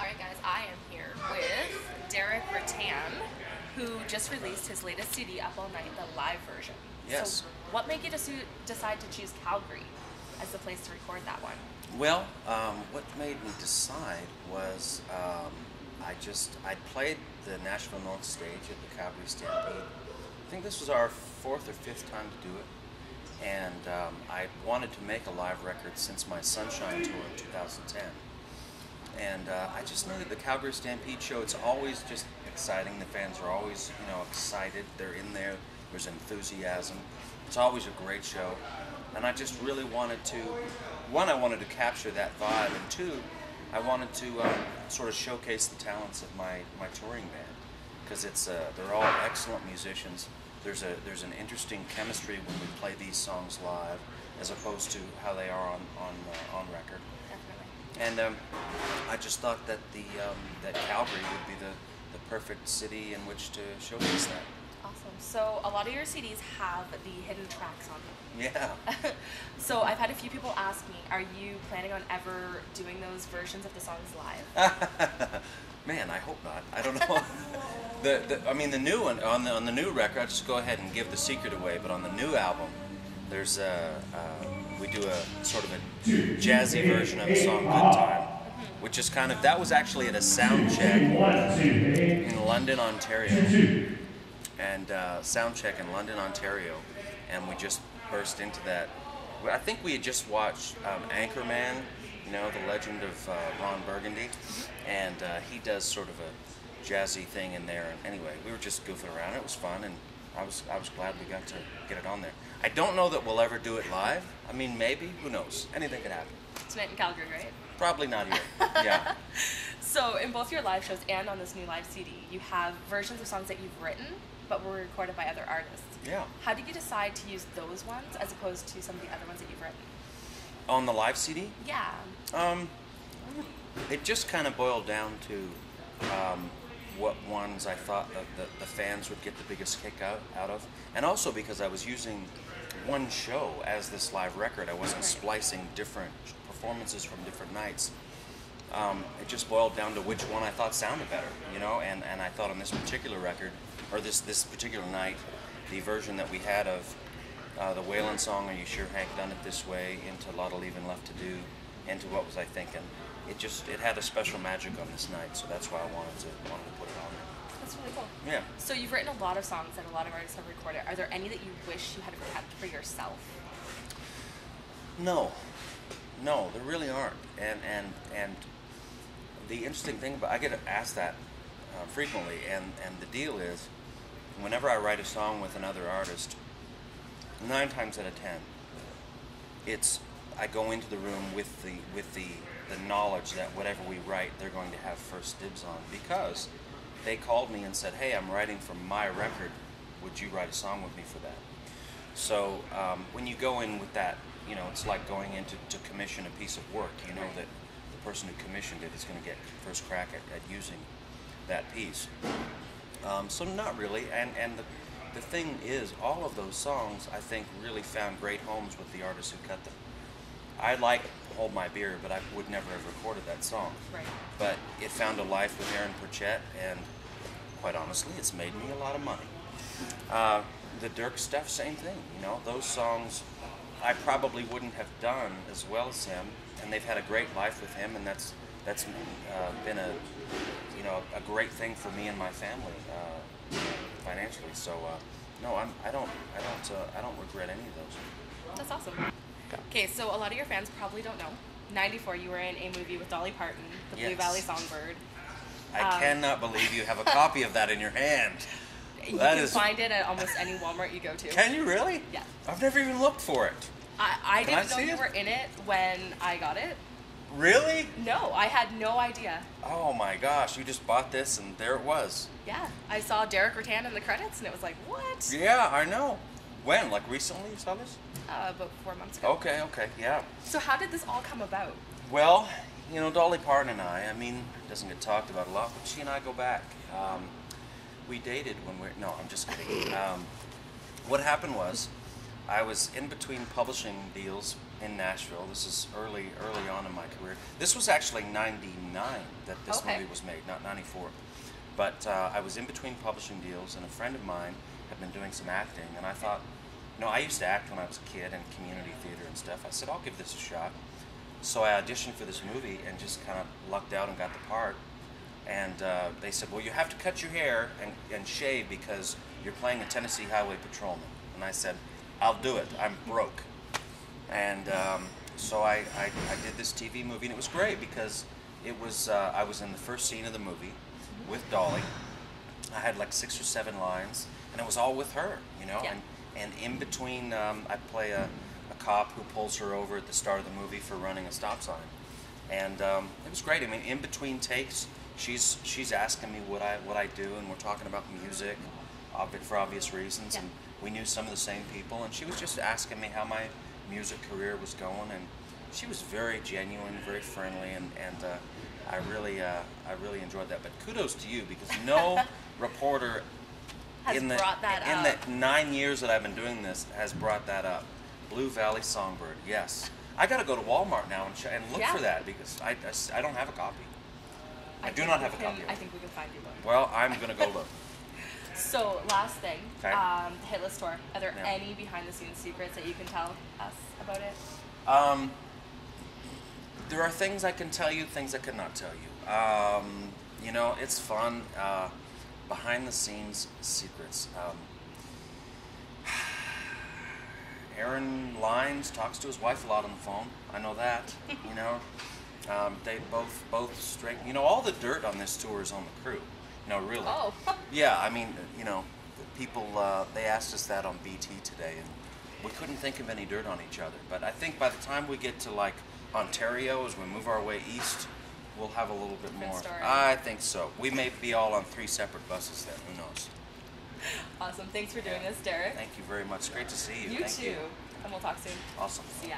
Alright guys, I am here with Deric Ruttan, who just released his latest CD, Up All Night, the live version. Yes. So what made you decide to choose Calgary as the place to record that one? Well, what made me decide was I played the Nashville North stage at the Calgary Stampede. I think this was our fourth or fifth time to do it, and I wanted to make a live record since my Sunshine tour in 2010. And I just knew that the Calgary Stampede show, it's always just exciting. The fans are always, excited. They're in there. There's enthusiasm. It's always a great show. And I just really wanted to, one, I wanted to capture that vibe, and two, I wanted to sort of showcase the talents of my touring band, because they're all excellent musicians. There's an interesting chemistry when we play these songs live, as opposed to how they are on record. Definitely. And I just thought that that Calgary would be the perfect city in which to showcase that. Awesome. So a lot of your CDs have the hidden tracks on them. Yeah. So I've had a few people ask me, are you planning on ever doing those versions of the songs live? Man, I hope not. I don't know. The new one on the new record, I'll just go ahead and give the secret away. But on the new album, there's we do a sort of a jazzy version of the song "Good Time," which is that was actually at a sound check in London, Ontario, and we just burst into that. I think we had just watched Anchorman, the legend of Ron Burgundy, and he does sort of a jazzy thing in there. And anyway, we were just goofing around. It was fun, and I was glad we got to get it on there. I don't know that we'll ever do it live. I mean, maybe. Who knows? Anything could happen. Tonight in Calgary, right? Probably not here. Yeah. So in both your live shows and on this new live CD, you have versions of songs that you've written but were recorded by other artists. Yeah. How did you decide to use those ones as opposed to some of the other ones that you've written? On the live CD? Yeah. It just kind of boiled down to what ones I thought that the fans would get the biggest kick out of, and also because I was using one show as this live record. I wasn't splicing different performances from different nights. It just boiled down to which one I thought sounded better, and I thought on this particular record, or this particular night, the version that we had of the Waylon song, Are You Sure Hank Done It This Way, into Lotta Leavin' Left to Do, into What Was I Thinking. It had a special magic on this night, so that's why I wanted to put it on there. That's really cool. Yeah. So you've written a lot of songs that a lot of artists have recorded. Are there any that you wish you had kept for yourself? No, there really aren't. And the interesting thing I get asked that frequently, and the deal is, whenever I write a song with another artist, 9 times out of 10, I go into the room with the knowledge that whatever we write, they're going to have first dibs on, because they called me and said, "Hey, I'm writing for my record. Would you write a song with me for that?" So when you go in with that, it's like going in to commission a piece of work. You know that the person who commissioned it is going to get first crack at using that piece. So not really. And the thing is, all of those songs, I think, really found great homes with the artists who cut them. I like Hold My Beer, but I would never have recorded that song. Right. But it found a life with Aaron Pritchett, and quite honestly, it's made me a lot of money. The Dirk stuff, same thing. Those songs I probably wouldn't have done as well as him, and they've had a great life with him, and that's been a great thing for me and my family financially. So no, I don't regret any of those. That's awesome. Okay, so a lot of your fans probably don't know. 94, you were in a movie with Dolly Parton, The Blue Valley Songbird. I cannot believe you have a copy of that in your hand. You can find it at almost any Walmart you go to. Can you really? Yeah. I've never even looked for it. I didn't know you were in it when I got it. Really? No, I had no idea. Oh my gosh, you just bought this and there it was. Yeah, I saw Deric Ruttan in the credits and it was like, what? Yeah, I know. When? Like recently you saw this? About 4 months ago. Okay, yeah. So how did this all come about? Well, Dolly Parton and I mean, it doesn't get talked about a lot, but she and I go back. We dated when no, I'm just kidding. What happened was, I was in between publishing deals in Nashville. This is early on in my career. This was actually '99 that this Okay. movie was made, not '94. But I was in between publishing deals, and a friend of mine had been doing some acting, and I thought, I used to act when I was a kid in community theater and stuff. I said, I'll give this a shot. So I auditioned for this movie and just kind of lucked out and got the part. And they said, well, you have to cut your hair and shave because you're playing a Tennessee Highway Patrolman. And I said, I'll do it. I'm broke. And so I did this TV movie, and it was great because it was I was in the first scene of the movie with Dolly. I had like 6 or 7 lines, and it was all with her, Yeah. And in between, I play a cop who pulls her over at the start of the movie for running a stop sign, and it was great. I mean, in between takes, she's asking me what I do, and we're talking about music, for obvious reasons, Yeah. and we knew some of the same people, and she was just asking me how my music career was going, and she was very genuine, very friendly, and I really enjoyed that. But kudos to you, because no reporter Has brought that in up. the 9 years that I've been doing this has brought that up. Blue Valley Songbird, yes. I got to go to Walmart now and look Yeah. for that, because I don't have a copy. I do think not we have a can- copy of I it. think we can find you one. Well, I'm gonna go look. So, last thing, Okay. the hit list tour. Are there Yeah. any behind-the-scenes secrets that you can tell us about it? There are things I can tell you, things I cannot tell you. It's fun. Behind the scenes secrets. Aaron Lines talks to his wife a lot on the phone. I know that. They both straight. All the dirt on this tour is on the crew. Really. Oh. Yeah, I mean, the people, they asked us that on BT today, and we couldn't think of any dirt on each other. But I think by the time we get to, like, Ontario, as we move our way east, we'll have a little bit Different more. story. I think so. We may be all on 3 separate buses then, who knows? Awesome. Thanks for doing this, Deric. Thank you very much. It's great to see you. You Thank too. you. And we'll talk soon. Awesome. See ya.